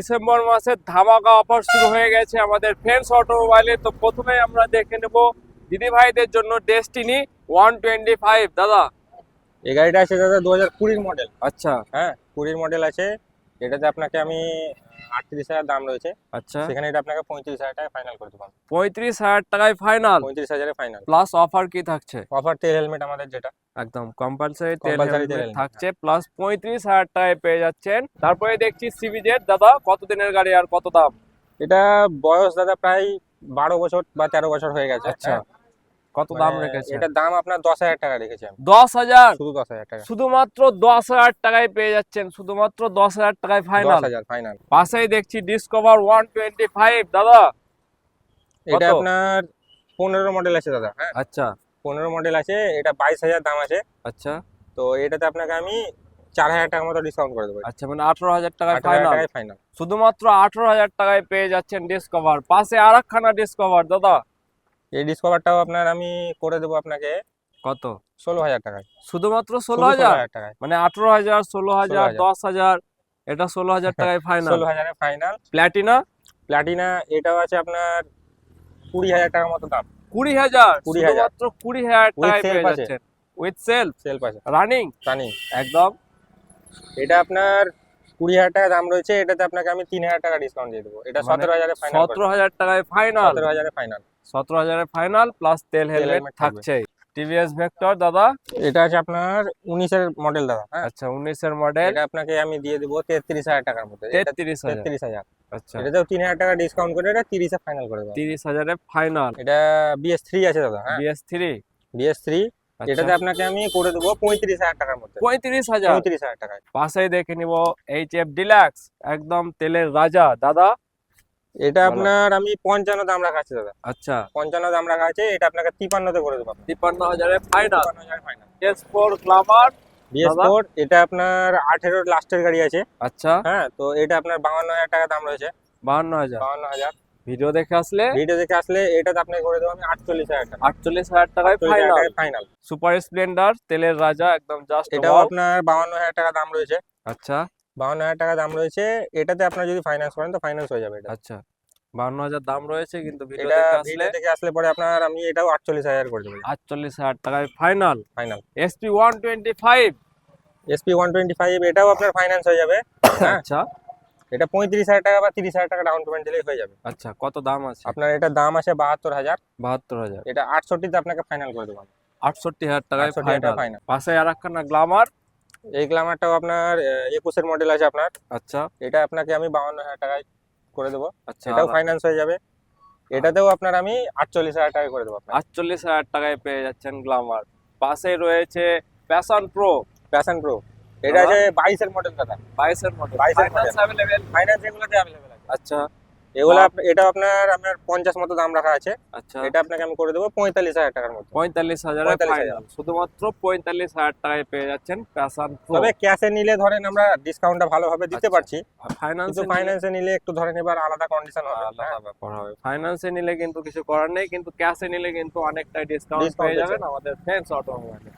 December মাসের ধামাকা offer শুরু হয়ে গেছে আমাদের ফ্রেন্ডস অটোমোবাইলে। তো প্রথমে আমরা দেখে নেব দিদি ভাইদের জন্য ডেস্টিনি 125। দাদা এই গাড়িটা আছে দাদা 2020 মডেল। আচ্ছা হ্যাঁ 20 মডেল আছে। এটাতে আপনাকে আমি 38,000 দাম রয়েছে। আচ্ছা, সেখানে এটা আপনাকে 35,000 টাকা ফাইনাল করে দেবো। 35,000 টাকায় ফাইনাল 35,000 ফাইনাল প্লাস অফার কি থাকছে? অফার তেল হেলমেট আমাদের যেটা একদম কম্পালসারি তেল Compulsory তেল হেলমেট helmet, থাকছে, প্লাস 35,000 টাকায় পেয়ে যাচ্ছেন। তারপরে দেখছি সিবিজেড। দাদা কত দিনের গাড়ি আর কত দাম? এটা বয়স দাদা প্রায় 12 বছর বা 13 বছর হয়ে গেছে। আচ্ছা, হ্যাঁ, কত মানে দাম রেখেছে? এটার দাম আপনার 10,000 টাকা রেখেছি আমি। 10,000? শুধু 10,000 টাকা। শুধুমাত্র 10,000 টাকায় পেয়ে যাচ্ছেন, শুধুমাত্র 10,000 টাকায় ফাইনাল। 10,000 ফাইনাল। পাশেই দেখছি ডিসকভার 125। দাদা এটা কত? আপনার 15 মডেল আছে দাদা। হ্যাঁ আচ্ছা 15 মডেল আছে। এটা 22,000 দাম আছে। আচ্ছা তো এটাতে আপনাকে আমি 4,000 টাকার মতো ডিসকাউন্ট করে দেবো। আচ্ছা, মানে 18,000 টাকায় 18,000 ফাইনাল। টাকায় ফাইনাল। শুধুমাত্র 18,000 টাকায় পেয়ে যাচ্ছেন ডিসকভার। পাশে আরেকখানা ডিসকভার। দাদা এই ডিসকভারটাও আপনার আমি করে দেবো আপনাকে কত? 16,000 টাকায়। শুধুমাত্র শুধু 16,000? 16,000 টাকায়। মানে 18,000, 16,000, 16,000 10,000, এটা 16,000 টাকায় ফাইনাল। 16,000 ফাইনাল। প্ল্যাটিনা প্লাটিনা এটাও আছে আপনার 20,000 টাকার মতো দাম। 20,000? 20,000 শুধুমাত্র 20,000 With টাকায় self পেয়ে আছে। যাচ্ছেন উইথ সেলফ সেলফ আছে রানিং রানিং। একদম। এটা আপনার 20,000 টাকা দাম রয়েছে। এটাতে আপনাকে আমি 3,000 টাকা ডিসকাউন্ট দিয়ে দেবো। এটা 17,000 ফাইনাল। 17,000 টাকায় ফাইনাল। 17,000 ফাইনাল। 17,000 ফাইনাল প্লাস তেল হেলমেট হেলমেট থাকবে। থাকছে। টিভিএস ভেক্টর দাদা। এটা আছে আপনার 19 এর মডেল দাদা। হ্যাঁ আচ্ছা 19 এর মডেল, এটা আপনাকে আমি দিয়ে দেবো 33,000 টাকার মধ্যে। এটা 33,000। 33,000। আচ্ছা এটাতেও 3,000 টাকা ডিসকাউন্ট করে এটা 30 এ ফাইনাল করে দেবো। 30,000 এ ফাইনাল। এটা BS3 আছে দাদা। হ্যাঁ BS3। BS3 আচ্ছা এটাতে আপনাকে আমি করে দেবো 35,000 টাকার মধ্যে। 35,000। 35,000 টাকায়। পাশেই দেখে নিব HF ডিলাক্স, একদম তেলের রাজা। দাদা এটা বলো। আপনার আমি 55 দাম রাখা আছে দাদা। আচ্ছা 55 দাম রাখা আছে। এটা আপনাকে 53 তে করে দেবো। 53,000 এ final. 53,000 final. S4 Glamour. BS4 এটা আপনার 18 লাস্টের গাড়ি আছে। আচ্ছা হ্যাঁ তো এটা আপনার 52,000 টাকা দাম রয়েছে। 52,000। 52,000 ভিডিও দেখে আসলে ভিডিও দেখে আসলে এটাতে আপনাকে করে দেবো আমি 48,000 টাকা। 48,000 টাকায় 48,000 ফাইনাল। টাকায় ফাইনাল। সুপার স্প্লেন্ডার তেলের রাজা, একদম জাস্ট এটাও আপনার 52,000 টাকা দাম রয়েছে। আচ্ছা 52,000 টাকা দাম রয়েছে। এটাতে আপনার যদি ফাইন্যান্স করেন তো ফাইন্যান্স হয়ে যাবে। এটা আচ্ছা 52,000 দাম রয়েছে, কিন্তু ভিডিও এটা দেখে আসলে ভিডিও দেখে আসলে পরে আপনার আমি এটাও 48,000 করে দেবো 48,000 টাকায় ফাইনাল। ফাইনাল। SP 125। SP 125 এটাও আপনার ফাইন্যান্স হয়ে যাবে। হ্যাঁ আচ্ছা এটা 35,000 টাকা বা 30,000 টাকা ডাউন পেমেন্ট দিলেই হয়ে যাবে। আচ্ছা, কত দাম আছে? আপনার এটা দাম আছে 72,000। 72,000। এটা 68 তে আপনাকে ফাইনাল করে দেবো। 68,000 টাকায় 68,000 টাকা ফাইনাল। ফাইনাল। পাশে আরেকখানা গ্ল্যামার। এই গ্ল্যামারটাও আপনার 21 এর মডেল আছে আপনার। আচ্ছা এটা আপনাকে আমি 52,000 টাকায় করে দেবো। আচ্ছা, এটাও ফাইন্যান্স হয়ে যাবে। এটাতেও আপনার আমি 48,000 টাকায় করে দেবো আপনাকে। 48,000 টাকায় পেয়ে যাচ্ছেন গ্ল্যামার। পাশে রয়েছে প্যাশন প্রো। প্যাশন প্রো এটা আছে 22 এর মডেল দাদা। 22 এর মডেল। 22 এর ফাইন্যান্স अवेलेबल। ফাইন্যান্স এগুলোতে अवेलेबल আছে। আচ্ছা এগুলো এটা আপনার 50 মতো দাম রাখা আছে। আচ্ছা, এটা আপনাকে আমি করে দেবো 45,000 টাকার মতো। 45,000 এ 45,000 ফাইনাল। শুধুমাত্র 45,000 টাকায় পেয়ে যাচ্ছেন প্যাশন প্রো। তবে ক্যাশে নিলে ধরেন আমরা ডিসকাউন্টটা ভালোভাবে দিতে আচ্ছা। পারছি। ফাইন্যান্সে কিন্তু ফাইন্যান্সে নিলে একটু ধরেন এবার আলাদা কন্ডিশন হবে। আলাদা ব্যাপার হবে। ফাইন্যান্সে নিলে কিন্তু কিছু করার নেই, কিন্তু ক্যাশে নিলে কিন্তু অনেকটাই ডিসকাউন্ট Discount পেয়ে আছে। যাবেন আমাদের ফ্রেন্ডস অটোমোবাইলে।